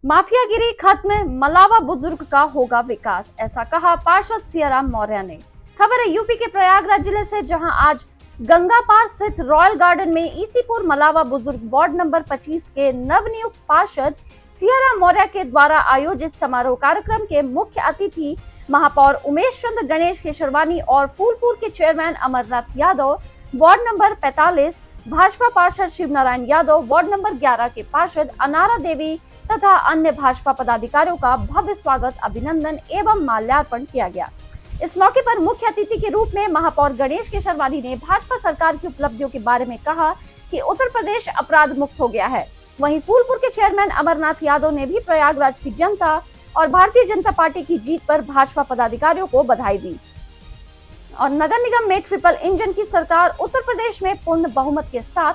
माफियागिरी खत्म, मलावा बुजुर्ग का होगा विकास, ऐसा कहा पार्षद सियाराम मौर्य ने। खबर है यूपी के प्रयागराज जिले से, जहां आज गंगा पार स्थित रॉयल गार्डन में ईसीपुर मलावा बुजुर्ग वार्ड नंबर 25 के नवनियुक्त पार्षद सियाराम मौर्य के द्वारा आयोजित समारोह कार्यक्रम के मुख्य अतिथि महापौर उमेश चंद्र गणेश केशरवानी और फूलपुर के chairman Amarnath Yadav, ward number 45 Bhajpa पार्षद शिवनारायण यादव, वार्ड नंबर 11 के पार्षद अनारा देवी तथा अन्य भाजपा पदाधिकारियों का भव्य स्वागत, अभिनंदन एवं माल्यार्पण किया गया। इस मौके पर मुख्य अतिथि के रूप में महापौर गणेश केशरवानी ने भाजपा सरकार की उपलब्धियों के बारे में कहा कि उत्तर प्रदेश अपराध मुक्त हो गया है। वहीं फूलपुर के चेयरमैन अमरनाथ यादव ने भी प्रयागराज की जनता और भारतीय जनता पार्टी की जीत पर भाजपा पदाधिकारियों को बधाई दी और नगर निगम में ट्रिपल इंजन की सरकार उत्तर प्रदेश में पूर्ण बहुमत के साथ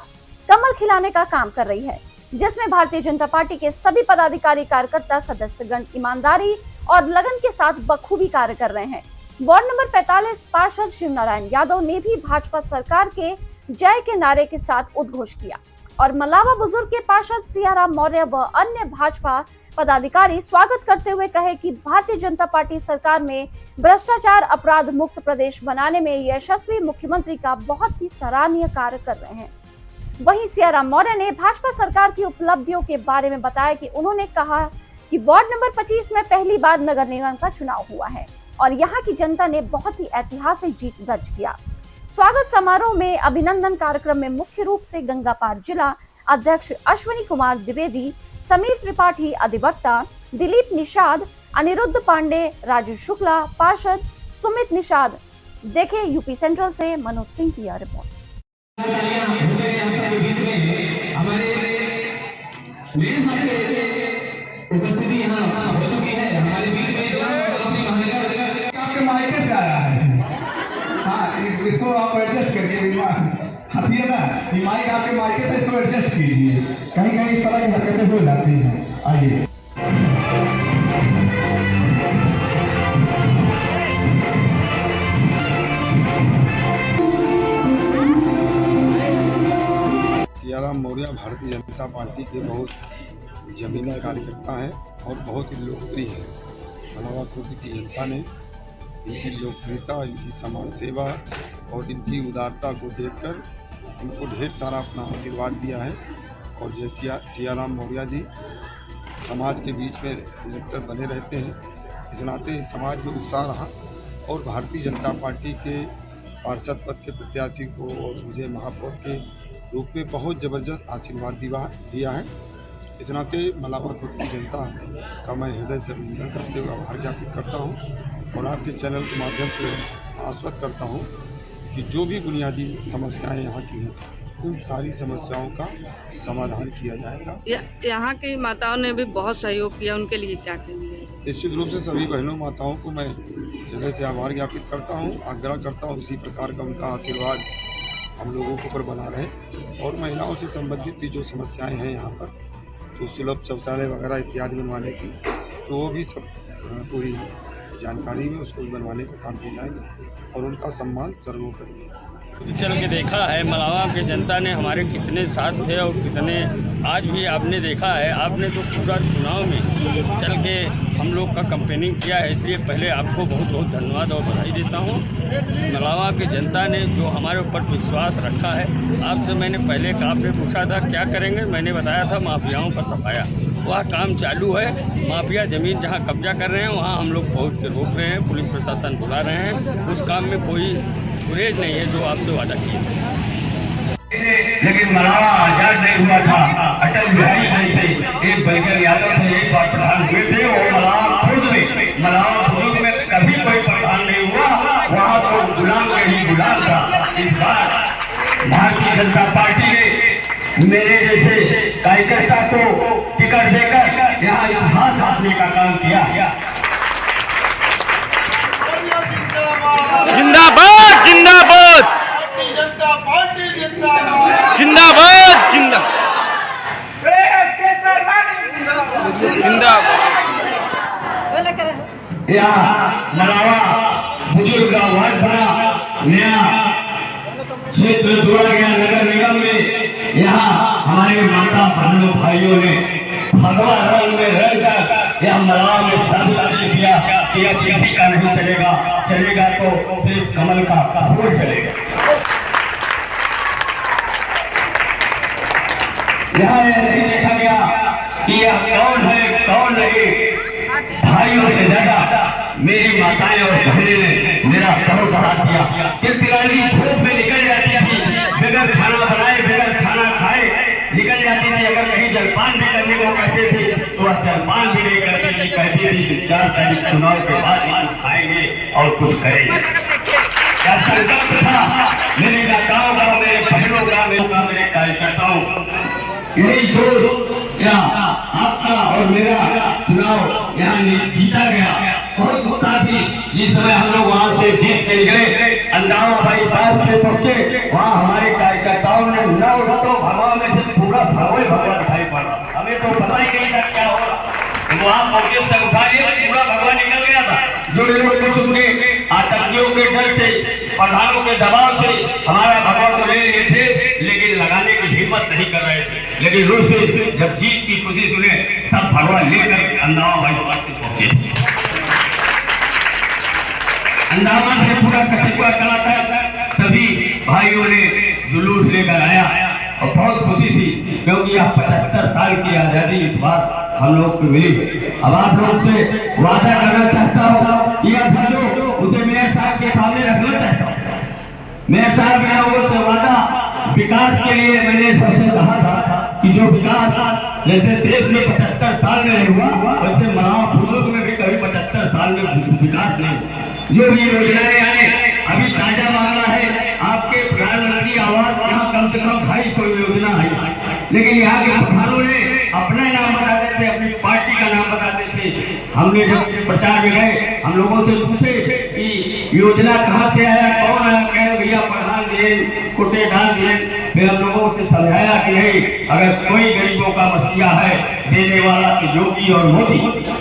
कमल खिलाने का काम कर रही है, जिसमें भारतीय जनता पार्टी के सभी पदाधिकारी, कार्यकर्ता, सदस्यगण ईमानदारी और लगन के साथ बखूबी कार्य कर रहे हैं। वार्ड नंबर 45 पार्षद शिवनारायण यादव ने भी भाजपा सरकार के जय के नारे के साथ उद्घोष किया और मलावा बुजुर्ग के पार्षद सियाराम मौर्य व अन्य भाजपा पदाधिकारी स्वागत करते हुए कहे कि भारतीय जनता पार्टी सरकार में भ्रष्टाचार अपराध मुक्त प्रदेश बनाने में यशस्वी मुख्यमंत्री का बहुत ही सराहनीय कार्य कर रहे हैं। वहीं सियाराम मौर्य ने भाजपा सरकार की उपलब्धियों के बारे में बताया कि उन्होंने कहा कि वार्ड नंबर 25 में पहली बार नगर निगम का चुनाव हुआ है और यहाँ की जनता ने बहुत ही ऐतिहासिक जीत दर्ज किया। स्वागत समारोह में अभिनंदन कार्यक्रम में मुख्य रूप से गंगापार जिला अध्यक्ष अश्विनी कुमार द्विवेदी, समीर त्रिपाठी अधिवक्ता, दिलीप निषाद, अनिरुद्ध पांडे, राजू शुक्ला, पार्षद सुमित निषाद। देखे यूपी सेंट्रल से मनोज सिंह की रिपोर्ट। उपस्थिति यहाँ हो चुकी है हमारे बीच में, जो आपके मायके से आया है। हाँ, इसको आप एडजस्ट करिए, हथिया ना, ये माइक आपके मायके से, इसको एडजस्ट कीजिए। कहीं कहीं इस तरह की हरकतें हो जाती हैं। आइए सियाराम मौर्य भारतीय जनता पार्टी के बहुत जमीनी कार्यकर्ता हैं और बहुत ही लोकप्रिय हैं। मलावा खुर्द की जनता ने इनकी लोकप्रियता, इनकी समाज सेवा और इनकी उदारता को देखकर इनको ढेर सारा अपना आशीर्वाद दिया है। और जैसे सियाराम मौर्य जी समाज के बीच में निरंतर बने रहते हैं, इस नाते समाज में उत्साह रहा और भारतीय जनता पार्टी के पार्षद पद के प्रत्याशी को और मुझे महापौर के रूप में बहुत ज़बरदस्त आशीर्वाद दिया है। इस नाते मलावा खुद की जनता का मैं हृदय से अभिनंदन करते हुए आभार ज्ञापित करता हूँ और आपके चैनल के माध्यम से आश्वस्त करता हूँ कि जो भी बुनियादी समस्याएं यहाँ की हैं, उन सारी समस्याओं का समाधान किया जाएगा। यहाँ की माताओं ने भी बहुत सहयोग किया, उनके लिए क्या कहेंगे? निश्चित रूप से सभी बहनों माताओं को मैं हृदय से आभार ज्ञापित करता हूँ, आग्रह करता हूँ इसी प्रकार का उनका आशीर्वाद हम लोगों को ऊपर बना रहे। और महिलाओं से संबंधित भी जो समस्याएं हैं यहाँ पर, तो सुलभ शौचालय वगैरह इत्यादि बनवाने की, तो वो भी सब पूरी जानकारी में उसको बनवाने का काम किया जाएगा और उनका सम्मान सर्वोपरि। चल के देखा है मलावा की जनता ने हमारे कितने साथ थे और कितने आज भी आपने देखा है। आपने तो पूरा चुनाव में चल के हम लोग का कैंपेनिंग किया है, इसलिए पहले आपको बहुत बहुत धन्यवाद और बधाई देता हूँ। मलावा की जनता ने जो हमारे ऊपर विश्वास रखा है, आपसे मैंने पहले आपने पूछा था क्या करेंगे, मैंने बताया था माफियाओं का सफाया, वह काम चालू है। माफिया ज़मीन जहाँ कब्जा कर रहे हैं वहाँ हम लोग पहुँच के रोक रहे हैं, पुलिस प्रशासन बुला रहे हैं। उस काम में कोई गुरेज नहीं है जो आपसे वादा किया। लेकिन मलावा आजाद नहीं हुआ था। अटल बिहारी जैसे एक बलकर यादव थे, एक बार प्रधान हुए थे, और मलावा खुर्द में कभी कोई प्रधान नहीं हुआ, वहाँ तो गुलाम का ही गुलाम था। इस बार भारतीय जनता पार्टी ने मेरे जैसे कार्यकर्ता को टिकट देकर यहाँ इतिहास साधने का काम किया। जिंदाबाद जिंदाबाद भारतीय जनता पार्टी जिंदाबाद जिंदाबाद जिंदाबाद। यहाँ मलावा बुजुर्ग का वार्ड बना, नया क्षेत्र जोड़ा गया नगर निगम में। यहाँ हमारे माता बहनों भाइयों ने भगवा रंग में रहकर यह मलावा में साबित कर दिया कि अब किसी का नहीं चलेगा, चलेगा तो सिर्फ कमल का फूल चलेगा। यहाँ यह नहीं देखा गया कि यह कौन है कौन नहीं। भाइयों से ज्यादा मेरी माताएं और बहनें ने मेरा बहुत साथ दिया कि तिरंगी धूप में निकल जाती थी, बगैर खाना बनाए बगैर खाना खाए निकल जाती थी। अगर कहीं जलपान भी करने को कहते थे तो वह जलपान भी नहीं करती थी, कहती थी कि 4 तारीख चुनाव के बाद कुछ खाएंगे और कुछ करेंगे। क्या संकल्प था मेरे गाँव का, मेरे बहनों का, मेरे कार्यकर्ताओं। यही जो आपका और मेरा चुनाव यहाँ जीता गया, बहुत होता थी जिस समय हम लोग वहाँ से जीत के निकले, अंदावा बाईपास पे पहुंचे, वहाँ हमारे कार्यकर्ताओं ने 9 रथों भगवान में से पूरा भगवा दिखाई पड़ा। हमें तो पता ही नहीं था क्या होगा, वहाँ कांग्रेस से उठा लिया, पूरा भगवान निकल गया था। जो लोग कुछ उनके आतंकियों के डर से, प्रधानों के दबाव से हमारा भगवा तो ले लिए थे, लेकिन लगाने की हिम्मत नहीं कर रहे थे। लेकिन रोज से जब जीत की खुशी सुने, सब भगवान लेकर अंदावा बाईपास पे पहुंचे। अंदामान से पूरा कस्बा कला था, सभी भाइयों ने जुलूस लेकर आया और बहुत खुशी थी, क्योंकि यह 75 साल की आजादी इस बार हम लोग को मिली। अब आप लोग से वादा करना चाहता हूँ, यह था जो उसे मेयर साहब के सामने रखना चाहता हूँ। मेयर साहब ने लोगों से वादा विकास के लिए मैंने सबसे कहा था कि जो विकास जैसे देश में 75 साल में नहीं हुआ, वैसे मलावा बुजुर्ग में भी कभी 75 साल में विकास नहीं। जो भी योजनाएं आए, अभी ताजा मामला है आपके प्रधानमंत्री आवास, यहाँ कम से कम 250 योजना है, लेकिन यहाँ के प्रधानों ने अपना नाम बताते थे, अपनी पार्टी का नाम बताते थे। हमने जब प्रचार में गए, हम लोगों से पूछे कि योजना कहाँ से आया, कौन आया, कहे भैया प्रधान दिए, कुटे डाल दिए। फिर हम लोगों से समझाया कि नहीं, अगर कोई गरीबों का मसीहा है देने वाला तो योगी और मोदी,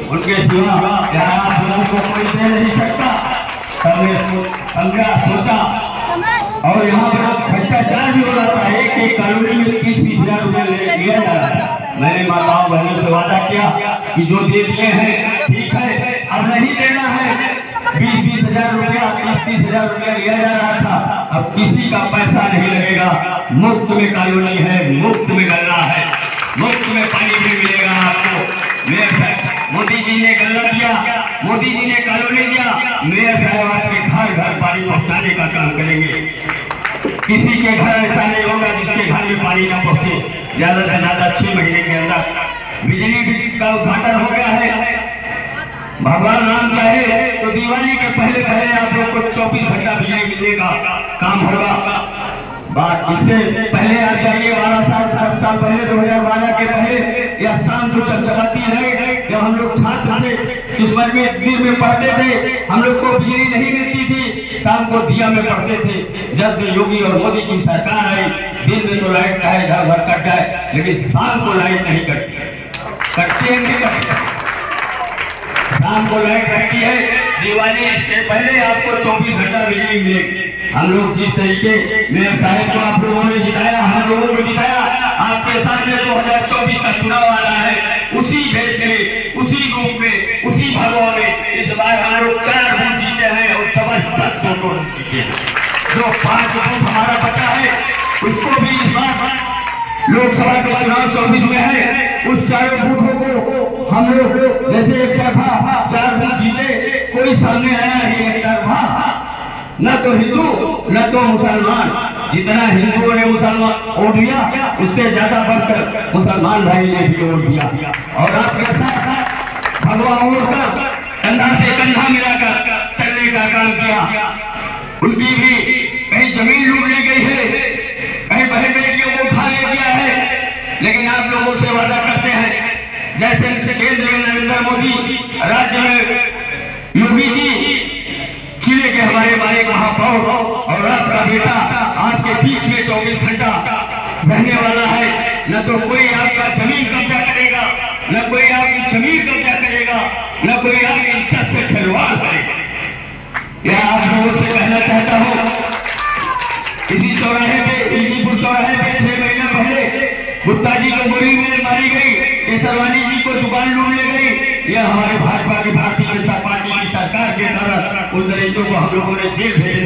उनके सिवा आप लोगों को कोई दे नहीं सकता। हमने सोचा, और यहाँ पर भ्रष्टाचार भी हो रहा था, एक कॉलोनी में 30-20 हजार रुपए लिया जा रहा है। मैंने माताओं बहनों से वादा किया कि जो दे दिए हैं ठीक है, अब नहीं देना है। 20-20 हजार रुपया, 30-30 हजार रुपया लिया जा रहा था, अब किसी का पैसा नहीं लगेगा। मुफ्त में कॉलोनी है, मुफ्त में गल्ला है, मुफ्त में पानी भी मिलेगा आपको। मोदी जी ने गल्ला दिया, मोदी जी ने कॉलोनी दिया, मेयर साहब आपके घर घर पानी पहुंचाने का काम करेंगे। किसी के घर ऐसा नहीं होगा जिसके घर में पानी न पहुंचे। ज्यादा से ज्यादा 6 महीने के अंदर बिजली का उद्घाटन हो गया है। भगवान राम चाहे तो दिवाली के पहले पहले आप लोग को 24 घंटा बिजली मिलेगा, काम होगा। बात इससे पहले आ जाइए, 12 साल 10 साल पहले 2012 के पहले या शाम को चमचमाती रहे, जब हम लोग छात्र थे, सुषमन में पढ़ते थे, हम लोग को बिजली नहीं मिलती थी, शाम को दिया में पढ़ते थे। जब से योगी और मोदी की सरकार आई, दिन में तो लाइट रहे, घर घर कट जाए, लेकिन शाम को लाइट नहीं कटती है, नहीं कटती। शाम को लाइट रहती है। दिवाली से पहले आपको 24 घंटा बिजली मिलेगी। हम लोग जिस तरीके मेयर साहब को आप लोगों ने जिताया, हम लोगों को जिताया, आपके सामने 2024 का चुनाव आ रहा है, उसी भेष में, उसी रूप में, उसी भगवा में इस बार हम लोग 4 बूथ जीते हैं और जबरदस्त वोटों से जीते हैं। जो 5 बूथ हमारा बचा है, उसको भी इस बार लोकसभा के चुनाव 24 में है, उस 4 बूथों को हम लोग जैसे एक तरफा 4 बूथ जीते, कोई सामने आया नहीं एक तरफा, न तो हिंदू न तो मुसलमान। जितना हिंदुओं ने मुसलमान वोट दिया, उससे ज्यादा बढ़कर मुसलमान भाई ने भी वोट दिया। और आपके साथ साथ भगवा ओढ़कर कंधा से कंधा मिलाकर चलने का काम किया। उनकी भी कहीं जमीन लूट ली गई है, कहीं बहन बेटियों को उठा ले दिया है, लेकिन आप लोगों से वादा करते हैं, जैसे केंद्र में नरेंद्र मोदी, राज्य में योगी जी, जिले के हमारे महापौर और आपका बेटा आपके बीच में 24 घंटा रहने वाला है। न तो कोई आपका जमीन कब्जा करेगा, न कोई आपकी जमीन कब्जा करेगा, न कोई आपकी इज्जत से खिलवाड़ करेगा। यह आप लोगों से कहना चाहता हूँ। इसी चौराहे पे, इसीपुर चौराहे पे 6 महीने पहले गुप्ता जी को गोली में मारी गई, केसरवानी जी को दुकान लूट ले गई। यह हमारे भाजपा की भारतीय जनता पार्टी की सरकार के कारण उन दलितों को हम लोगों ने जेल भेजा।